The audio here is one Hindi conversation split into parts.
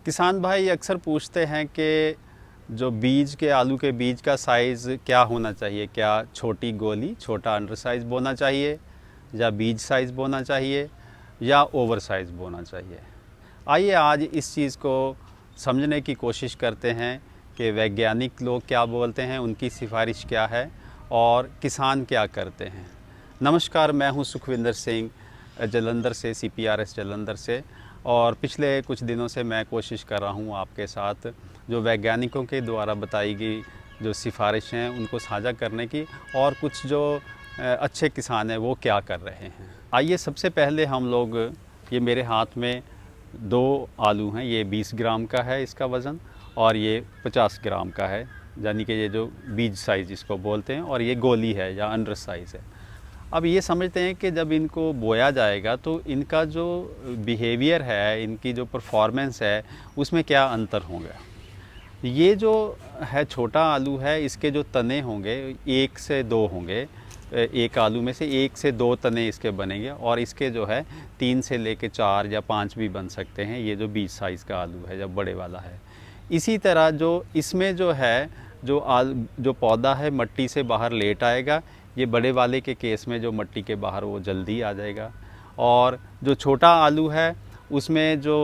किसान भाई अक्सर पूछते हैं कि जो बीज के आलू के बीज का साइज़ क्या होना चाहिए। क्या छोटी गोली छोटा अंडर साइज़ बोना चाहिए, या बीज साइज़ बोना चाहिए, या ओवर साइज़ बोना चाहिए। आइए आज इस चीज़ को समझने की कोशिश करते हैं कि वैज्ञानिक लोग क्या बोलते हैं, उनकी सिफारिश क्या है और किसान क्या करते हैं। नमस्कार, मैं हूं सुखविंदर सिंह, जलंधर से, CPRS जलंधर से। और पिछले कुछ दिनों से मैं कोशिश कर रहा हूं आपके साथ जो वैज्ञानिकों के द्वारा बताई गई जो सिफारिश हैं उनको साझा करने की, और कुछ जो अच्छे किसान हैं वो क्या कर रहे हैं। आइए सबसे पहले हम लोग, ये मेरे हाथ में 2 आलू हैं, ये 20 ग्राम का है इसका वज़न, और ये 50 ग्राम का है, यानी कि ये जो बीज साइज़ इसको बोलते हैं, और ये गोली है या अंडर साइज़ है। अब ये समझते हैं कि जब इनको बोया जाएगा तो इनका जो बिहेवियर है, इनकी जो परफॉर्मेंस है, उसमें क्या अंतर होगा। ये जो है छोटा आलू है, इसके जो तने होंगे 1 से 2 होंगे। एक आलू में से 1 से 2 तने इसके बनेंगे, और इसके जो है 3 से लेके 4 या 5 भी बन सकते हैं। ये जो 20 साइज़ का आलू है, जब बड़े वाला है। इसी तरह जो इसमें जो है जो पौधा है मट्टी से बाहर लेट आएगा। ये बड़े वाले के केस में जो मट्टी के बाहर वो जल्दी आ जाएगा। और जो छोटा आलू है उसमें जो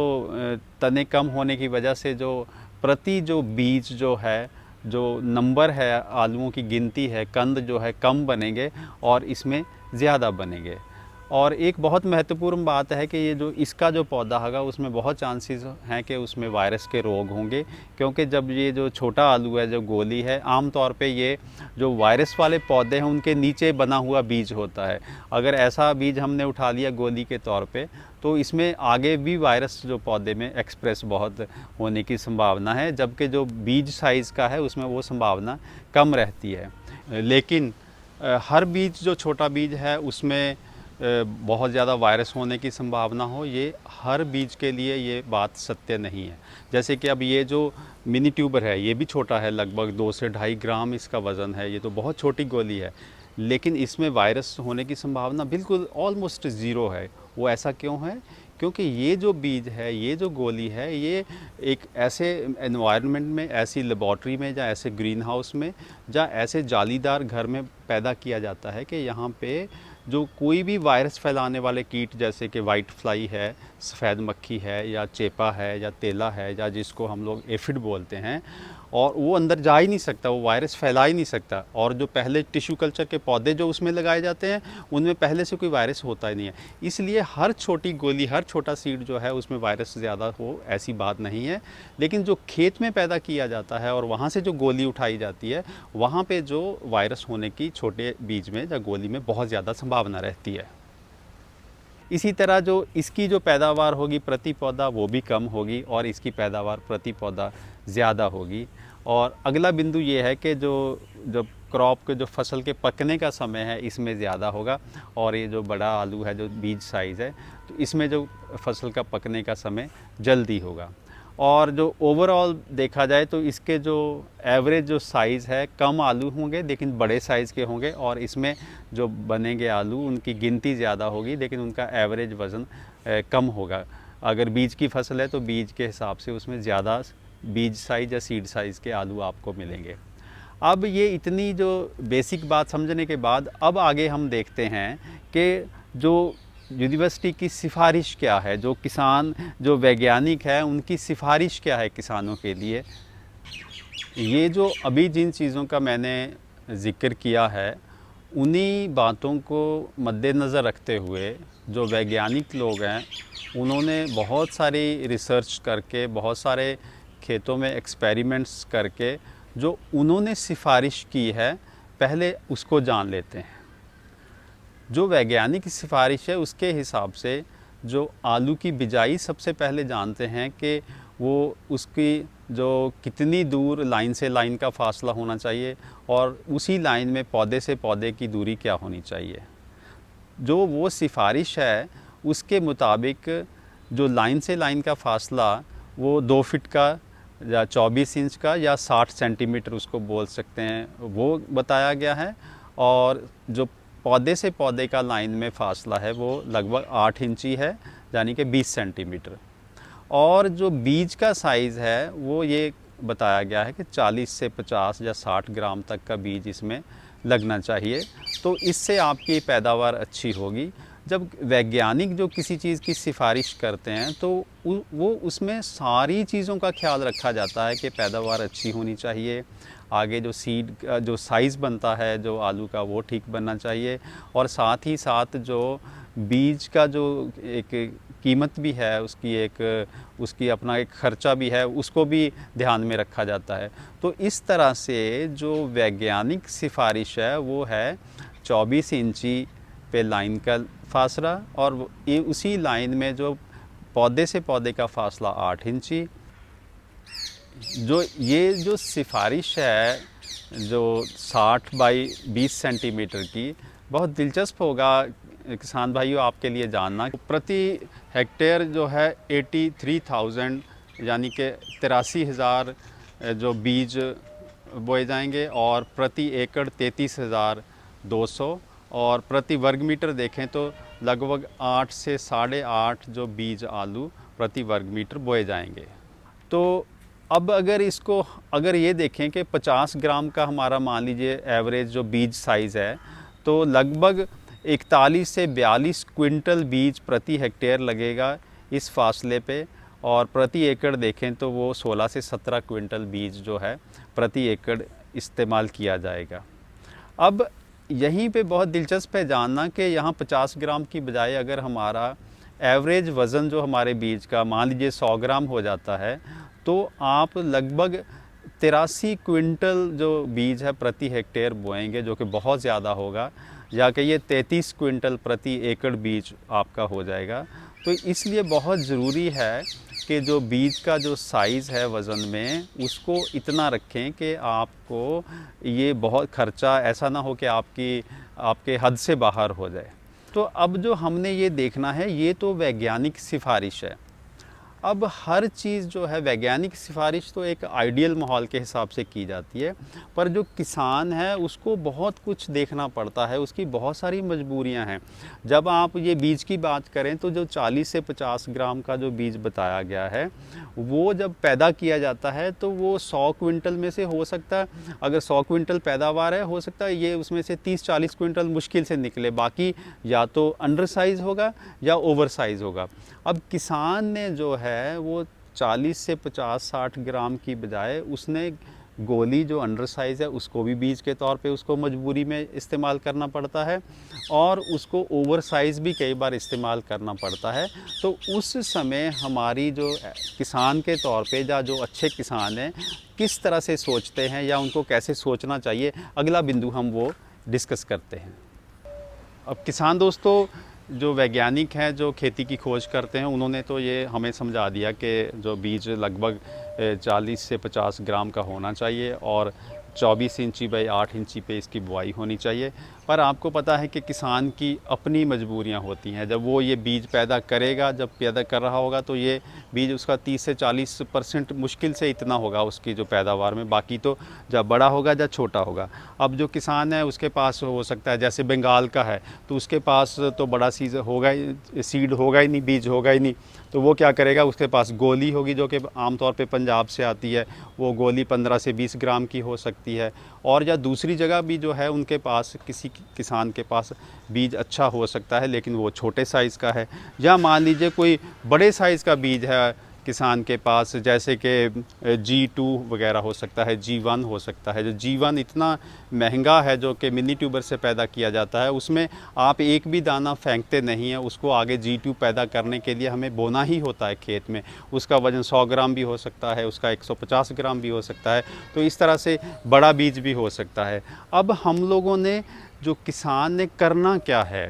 तने कम होने की वजह से जो प्रति जो बीज जो है, जो नंबर है आलूओं की गिनती है, कंद जो है कम बनेंगे और इसमें ज़्यादा बनेंगे। और एक बहुत महत्वपूर्ण बात है कि ये जो इसका जो पौधा होगा उसमें बहुत चांसेस हैं कि उसमें वायरस के रोग होंगे, क्योंकि जब ये जो छोटा आलू है, जो गोली है, आम तौर पे ये जो वायरस वाले पौधे हैं उनके नीचे बना हुआ बीज होता है। अगर ऐसा बीज हमने उठा लिया गोली के तौर पे, तो इसमें आगे भी वायरस जो पौधे में एक्सप्रेस बहुत होने की संभावना है, जबकि जो बीज साइज़ का है उसमें वो संभावना कम रहती है। लेकिन हर बीज जो छोटा बीज है उसमें बहुत ज़्यादा वायरस होने की संभावना हो, ये हर बीज के लिए ये बात सत्य नहीं है। जैसे कि अब ये जो मिनी ट्यूबर है, ये भी छोटा है, लगभग 2 से 2.5 ग्राम इसका वज़न है। ये तो बहुत छोटी गोली है, लेकिन इसमें वायरस होने की संभावना बिल्कुल ऑलमोस्ट ज़ीरो है। वो ऐसा क्यों है? क्योंकि ये जो बीज है, ये जो गोली है, ये एक ऐसे एनवायरनमेंट में, ऐसी लेबॉर्ट्री में, या ऐसे ग्रीन हाउस में, या ऐसे जालीदार घर में पैदा किया जाता है कि यहाँ पे जो कोई भी वायरस फैलाने वाले कीट, जैसे कि वाइट फ्लाई है, सफ़ेद मक्खी है, या चेपा है, या तेला है, या जिसको हम लोग एफिड बोलते हैं, और वो अंदर जा ही नहीं सकता, वो वायरस फैला ही नहीं सकता। और जो पहले टिश्यू कल्चर के पौधे जो उसमें लगाए जाते हैं उनमें पहले से कोई वायरस होता ही नहीं है। इसलिए हर छोटी गोली, हर छोटा सीड जो है उसमें वायरस ज़्यादा हो, ऐसी बात नहीं है। लेकिन जो खेत में पैदा किया जाता है और वहाँ से जो गोली उठाई जाती है, वहाँ पे जो वायरस होने की छोटे बीज में या गोली में बहुत ज़्यादा संभावना रहती है। इसी तरह जो इसकी जो पैदावार होगी प्रति पौधा, वो भी कम होगी, और इसकी पैदावार प्रति पौधा ज़्यादा होगी। और अगला बिंदु ये है कि जो जब क्रॉप के जो फसल के पकने का समय है इसमें ज़्यादा होगा, और ये जो बड़ा आलू है, जो बीज साइज़ है, तो इसमें जो फसल का पकने का समय जल्दी होगा। और जो ओवरऑल देखा जाए तो इसके जो एवरेज जो साइज़ है, कम आलू होंगे लेकिन बड़े साइज़ के होंगे, और इसमें जो बनेंगे आलू उनकी गिनती ज़्यादा होगी लेकिन उनका एवरेज वज़न कम होगा। अगर बीज की फसल है तो बीज के हिसाब से उसमें ज़्यादा बीज साइज़ या सीड साइज़ के आलू आपको मिलेंगे। अब ये इतनी जो बेसिक बात समझने के बाद अब आगे हम देखते हैं कि जो यूनिवर्सिटी की सिफारिश क्या है, जो किसान, जो वैज्ञानिक है, उनकी सिफारिश क्या है किसानों के लिए। ये जो अभी जिन चीज़ों का मैंने ज़िक्र किया है, उन्हीं बातों को मद्देनज़र रखते हुए जो वैज्ञानिक लोग हैं उन्होंने बहुत सारी रिसर्च करके, बहुत सारे खेतों में एक्सपेरिमेंट्स करके जो उन्होंने सिफारिश की है, पहले उसको जान लेते हैं। जो वैज्ञानिक सिफारिश है उसके हिसाब से जो आलू की बिजाई सबसे पहले जानते हैं कि वो उसकी जो कितनी दूर लाइन से लाइन का फासला होना चाहिए, और उसी लाइन में पौधे से पौधे की दूरी क्या होनी चाहिए। जो वो सिफारिश है उसके मुताबिक जो लाइन से लाइन का फासला वो 2 फीट का, या 24 इंच का, या 60 सेंटीमीटर उसको बोल सकते हैं, वो बताया गया है। और जो पौधे से पौधे का लाइन में फासला है वो लगभग 8 इंची है, यानी कि 20 सेंटीमीटर। और जो बीज का साइज़ है वो ये बताया गया है कि 40 से 50 या 60 ग्राम तक का बीज इसमें लगना चाहिए। तो इससे आपकी पैदावार अच्छी होगी। जब वैज्ञानिक जो किसी चीज़ की सिफारिश करते हैं तो वो उसमें सारी चीज़ों का ख्याल रखा जाता है कि पैदावार अच्छी होनी चाहिए, आगे जो सीड का जो साइज़ बनता है जो आलू का वो ठीक बनना चाहिए, और साथ ही साथ जो बीज का जो एक कीमत भी है उसकी अपना एक ख़र्चा भी है, उसको भी ध्यान में रखा जाता है। तो इस तरह से जो वैज्ञानिक सिफारिश है वो है 24 इंची पे लाइन का फासला, और ये उसी लाइन में जो पौधे से पौधे का फासला 8 इंची। ये जो सिफारिश है जो 60 बाई 20 सेंटीमीटर की, बहुत दिलचस्प होगा किसान भाइयों आपके लिए जानना। प्रति हेक्टेयर जो है 83,000 यानी कि 83,000 जो बीज बोए जाएंगे, और प्रति एकड़ 33,200, और प्रति वर्ग मीटर देखें तो लगभग 8 से 8.5 जो बीज आलू प्रति वर्ग मीटर बोए जाएंगे। तो अब अगर ये देखें कि 50 ग्राम का हमारा मान लीजिए एवरेज जो बीज साइज़ है, तो लगभग 41 से 42 क्विंटल बीज प्रति हेक्टेयर लगेगा इस फासले पे, और प्रति एकड़ देखें तो वो 16 से 17 क्विंटल बीज जो है प्रति एकड़ इस्तेमाल किया जाएगा। अब यहीं पे बहुत दिलचस्प है जानना कि यहाँ 50 ग्राम की बजाय अगर हमारा एवरेज वज़न जो हमारे बीज का मान लीजिए 100 ग्राम हो जाता है, तो आप लगभग 83 क्विंटल जो बीज है प्रति हेक्टेयर बोएंगे, जो कि बहुत ज़्यादा होगा, या कि ये 33 क्विंटल प्रति एकड़ बीज आपका हो जाएगा। तो इसलिए बहुत ज़रूरी है कि जो बीज का जो साइज़ है वज़न में, उसको इतना रखें कि आपको ये बहुत ख़र्चा ऐसा ना हो कि आपके हद से बाहर हो जाए। तो अब जो हमने ये देखना है ये तो वैज्ञानिक सिफारिश है। अब हर चीज़ जो है वैज्ञानिक सिफारिश तो एक आइडियल माहौल के हिसाब से की जाती है, पर जो किसान है उसको बहुत कुछ देखना पड़ता है, उसकी बहुत सारी मजबूरियां हैं। जब आप ये बीज की बात करें तो जो 40 से 50 ग्राम का जो बीज बताया गया है वो जब पैदा किया जाता है तो वो 100 क्विंटल में से हो सकता है, अगर 100 क्विंटल पैदावार है, हो सकता है ये उसमें से 30-40 क्विंटल मुश्किल से निकले, बाकी या तो अंडर साइज़ होगा या ओवर साइज़ होगा। अब किसान ने जो है वो 40 से 50-60 ग्राम की बजाय उसने गोली जो अंडर साइज़ है उसको भी बीज के तौर पे उसको मजबूरी में इस्तेमाल करना पड़ता है, और उसको ओवर साइज़ भी कई बार इस्तेमाल करना पड़ता है। तो उस समय हमारी जो किसान के तौर पे या जो अच्छे किसान हैं किस तरह से सोचते हैं या उनको कैसे सोचना चाहिए, अगला बिंदु हम वो डिस्कस करते हैं। अब किसान दोस्तों जो वैज्ञानिक हैं जो खेती की खोज करते हैं, उन्होंने तो ये हमें समझा दिया कि जो बीज लगभग 40 से 50 ग्राम का होना चाहिए और 24 इंची बाई 8 इंची पे इसकी बुआई होनी चाहिए। पर आपको पता है कि किसान की अपनी मजबूरियां होती हैं। जब वो ये बीज पैदा करेगा, जब पैदा कर रहा होगा तो ये बीज उसका 30 से 40% मुश्किल से इतना होगा उसकी जो पैदावार में, बाकी तो जब बड़ा होगा या छोटा होगा। अब जो किसान है उसके पास हो सकता है जैसे बंगाल का है तो उसके पास तो बड़ा सीड होगा ही नहीं, बीज होगा ही नहीं, तो वो क्या करेगा, उसके पास गोली होगी जो कि आमतौर पे पंजाब से आती है, वो गोली 15 से 20 ग्राम की हो सकती है। और या दूसरी जगह भी जो है उनके पास किसी किसान के पास बीज अच्छा हो सकता है लेकिन वो छोटे साइज़ का है, या मान लीजिए कोई बड़े साइज़ का बीज है किसान के पास, जैसे कि G2 वगैरह हो सकता है, G1 हो सकता है। जो G1 इतना महंगा है जो कि मिनी ट्यूबर से पैदा किया जाता है, उसमें आप एक भी दाना फेंकते नहीं हैं, उसको आगे G2 पैदा करने के लिए हमें बोना ही होता है खेत में। उसका वज़न 100 ग्राम भी हो सकता है, उसका 150 ग्राम भी हो सकता है, तो इस तरह से बड़ा बीज भी हो सकता है। अब हम लोगों ने जो किसान ने करना क्या है,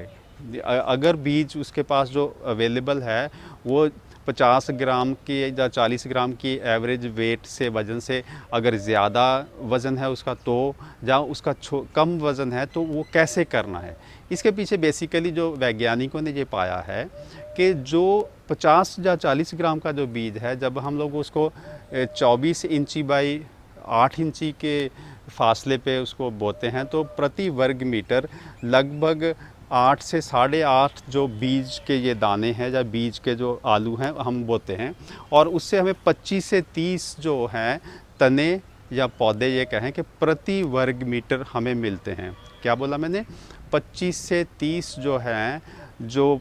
अगर बीज उसके पास जो अवेलेबल है वो 50 ग्राम की या 40 ग्राम की एवरेज वेट से वज़न से अगर ज़्यादा वज़न है उसका, तो या उसका कम वज़न है तो वो कैसे करना है। इसके पीछे बेसिकली जो वैज्ञानिकों ने ये पाया है कि जो 50 या 40 ग्राम का जो बीज है, जब हम लोग उसको 24 इंची बाई 8 इंची के फासले पे उसको बोते हैं तो प्रति वर्ग मीटर लगभग 8 से 8.5 जो बीज के ये दाने हैं या बीज के जो आलू हैं हम बोते हैं, और उससे हमें 25 से 30 जो हैं तने या पौधे ये कहें कि प्रति वर्ग मीटर हमें मिलते हैं। क्या बोला मैंने? 25 से 30 जो हैं जो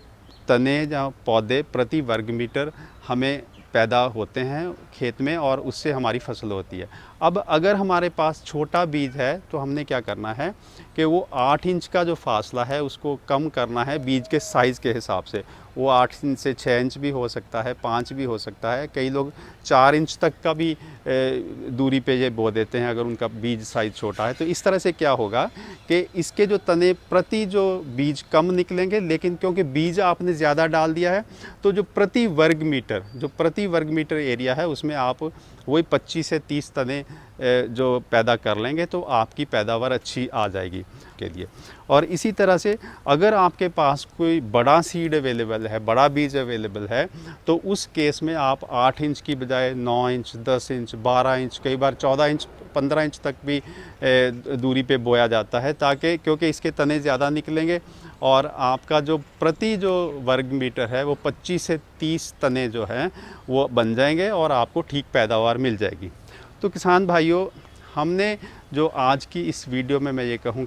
तने या पौधे प्रति वर्ग मीटर हमें पैदा होते हैं खेत में, और उससे हमारी फसल होती है। अब अगर हमारे पास छोटा बीज है तो हमने क्या करना है कि वो 8 इंच का जो फासला है उसको कम करना है बीज के साइज़ के हिसाब से। वो 8 इंच से 6 इंच भी हो सकता है, 5 भी हो सकता है, कई लोग 4 इंच तक का भी दूरी पे ये बो देते हैं अगर उनका बीज साइज़ छोटा है। तो इस तरह से क्या होगा कि इसके जो तने प्रति जो बीज कम निकलेंगे, लेकिन क्योंकि बीज आपने ज़्यादा डाल दिया है तो जो प्रति वर्ग मीटर एरिया है उसमें आप वही 25 से 30 तने जो पैदा कर लेंगे तो आपकी पैदावार अच्छी आ जाएगी के लिए। और इसी तरह से अगर आपके पास कोई बड़ा सीड अवेलेबल है, बड़ा बीज अवेलेबल है, तो उस केस में आप 8 इंच की बजाय 9 इंच, 10 इंच, 12 इंच, कई बार 14 इंच, 15 इंच तक भी दूरी पे बोया जाता है, ताकि क्योंकि इसके तने ज़्यादा निकलेंगे और आपका जो प्रति जो वर्ग मीटर है वो 25 से 30 तने जो हैं वो बन जाएंगे और आपको ठीक पैदावार मिल जाएगी। तो किसान भाइयों, हमने जो आज की इस वीडियो में मैं ये कहूँ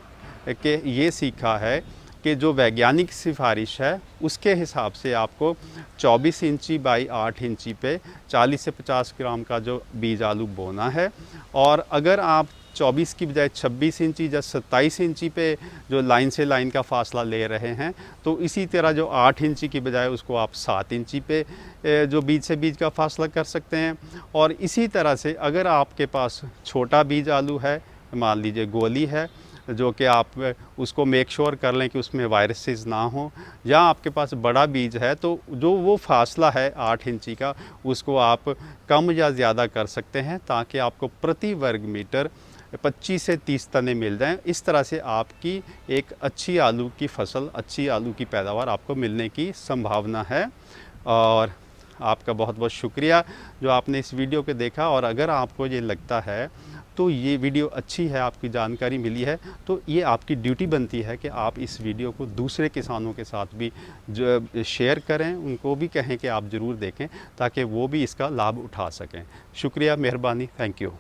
कि ये सीखा है कि जो वैज्ञानिक सिफारिश है उसके हिसाब से आपको 24 इंची बाई 8 इंची पे 40 से 50 ग्राम का जो बीज आलू बोना है। और अगर आप 24 की बजाय 26 इंची या 27 इंची पे जो लाइन से लाइन का फासला ले रहे हैं, तो इसी तरह जो 8 इंची की बजाय उसको आप 7 इंची पे जो बीज से बीज का फासला कर सकते हैं। और इसी तरह से अगर आपके पास छोटा बीज आलू है, मान लीजिए गोली है, जो कि आप उसको मेक श्योर कर लें कि उसमें वायरसेस ना हो, या आपके पास बड़ा बीज है तो जो वो फासला है 8 इंची का उसको आप कम या ज़्यादा कर सकते हैं, ताकि आपको प्रति वर्ग मीटर 25 से 30 तने मिल जाएं। इस तरह से आपकी एक अच्छी आलू की फसल, अच्छी आलू की पैदावार आपको मिलने की संभावना है। और आपका बहुत बहुत शुक्रिया जो आपने इस वीडियो को देखा। और अगर आपको ये लगता है तो ये वीडियो अच्छी है, आपकी जानकारी मिली है, तो ये आपकी ड्यूटी बनती है कि आप इस वीडियो को दूसरे किसानों के साथ भी जो शेयर करें, उनको भी कहें कि आप ज़रूर देखें ताकि वो भी इसका लाभ उठा सकें। शुक्रिया, मेहरबानी, थैंक यू।